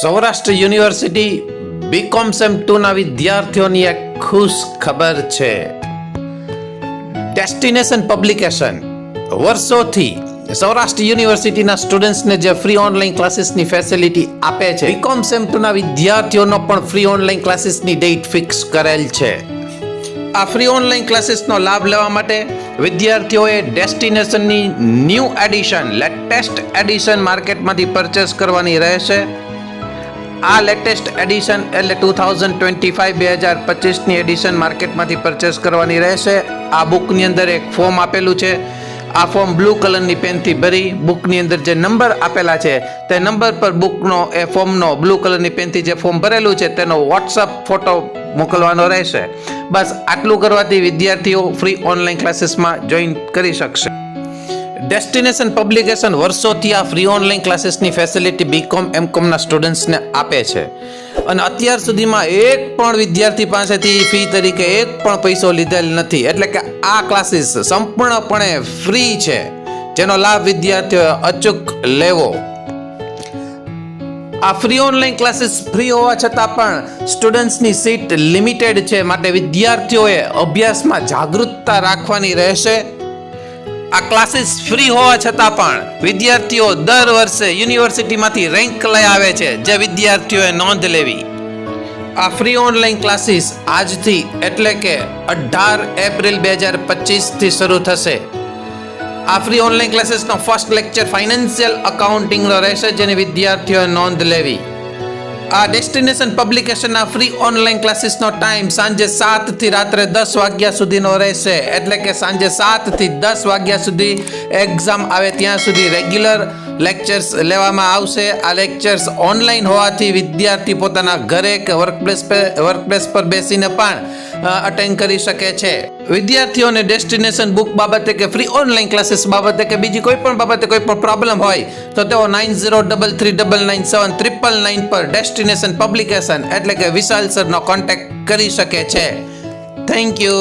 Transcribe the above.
Saurashtra university BCom sem 2 ના વિદ્યાર્થીઓની એક ખુશ ખબર છે. ડેસ્ટિનેશન પબ્લિકેશન વર્ષોથી સૌરાષ્ટ્ર યુનિવર્સિટીના સ્ટુડન્ટ્સને જે ફ્રી ઓનલાઈન ક્લાસીસની ફેસિલિટી આપે છે, બીકોમ સેમ 2 ના વિદ્યાર્થીઓનો પણ ફ્રી ઓનલાઈન ક્લાસીસની ડેટ ફિક્સ કરેલ છે. આ ફ્રી ઓનલાઈન ક્લાસીસનો લાભ લેવા માટે વિદ્યાર્થીઓએ ડેસ્ટિનેશનની ન્યૂ એડિશન, લેટેસ્ટ એડિશન માર્કેટમાંથી પરચેસ કરવાની રહેશે. આ લેટેસ્ટ એડિશન એટલે 2025-2025ની એડિશન માર્કેટમાંથી પરચેસ કરવાની રહેશે. આ બુકની અંદર એક ફોર્મ આપેલું છે. આ ફોર્મ બ્લુ કલરની પેનથી ભરી બુકની અંદર જે નંબર આપેલા છે તે નંબર પર બુકનો એ ફોર્મનો બ્લુ કલરની પેનથી જે ફોર્મ ભરેલું છે તેનો વોટ્સઅપ ફોટો મોકલવાનો રહેશે. બસ આટલું કરવાથી વિદ્યાર્થીઓ ફ્રી ઓનલાઈન ક્લાસીસમાં જોઈન કરી શકશે. ડેસ્ટિનેશન પબ્લિકેશન વર્ષોથી આ ફ્રી ઓનલાઈન ક્લાસીસની ફેસિલિટી બીકોમ એમકોમના સ્ટુડન્ટ્સને આપે છે અને અત્યાર સુધીમાં એક પણ વિદ્યાર્થી પાસેથી ફી તરીકે એક પણ પૈસો લીધેલ નથી. એટલે કે આ ક્લાસીસ સંપૂર્ણપણે ફ્રી છે, જેનો લાભ વિદ્યાર્થીઓએ અચૂક લેવો. આ ફ્રી ઓનલાઈન ક્લાસીસ ફ્રી હોવા છતાં પણ સ્ટુડન્ટ્સની સીટ લિમિટેડ છે, માટે વિદ્યાર્થીઓએ અભ્યાસમાં જાગૃતતા રાખવાની રહેશે. આ ક્લાસીસ ફ્રી હોવા છતાં પણ વિદ્યાર્થીઓ દર વર્ષે યુનિવર્સિટીમાંથી રેન્ક લઈ આવે છે, જે વિદ્યાર્થીઓએ નોંધ લેવી. આ ફ્રી ઓનલાઈન ક્લાસીસ આજથી એટલે કે 18 એપ્રિલ 2025થી શરૂ થશે. આ ફ્રી ઓનલાઈન ક્લાસીસનો ફર્સ્ટ લેક્ચર ફાઇનાન્શિયલ અકાઉન્ટિંગનો રહેશે, જેની વિદ્યાર્થીઓએ નોંધ લેવી. આ ડેસ્ટિનેશન પબ્લિકેશનના ફ્રી ઓનલાઈન ક્લાસીસનો ટાઈમ સાંજે 7 થી રાત્રે 10 વાગ્યા સુધીનો રહેશે. એટલે કે સાંજે 7 થી 10 વાગ્યા સુધી એક્ઝામ આવે ત્યાં સુધી રેગ્યુલર લેક્ચર્સ લેવામાં આવશે. આ લેક્ચર્સ ઓનલાઈન હોવાથી વિદ્યાર્થી પોતાના ઘરે કે વર્કપ્લેસ પર બેસીને પણ અટેન્ડ કરી શકે છે. વિદ્યાર્થીઓને ડેસ્ટિનેશન બુક બાબતે કે ફ્રી ઓનલાઈન ક્લાસીસ બાબતે કે બીજી કોઈ પણ બાબતે કોઈ પણ પ્રોબ્લેમ હોય તો તેઓ 9033997999 પર ડેસ્ટિનેશન પબ્લિકેશન એટલે કે વિશાલ સરનો કોન્ટેક્ટ કરી શકે છે. Thank you.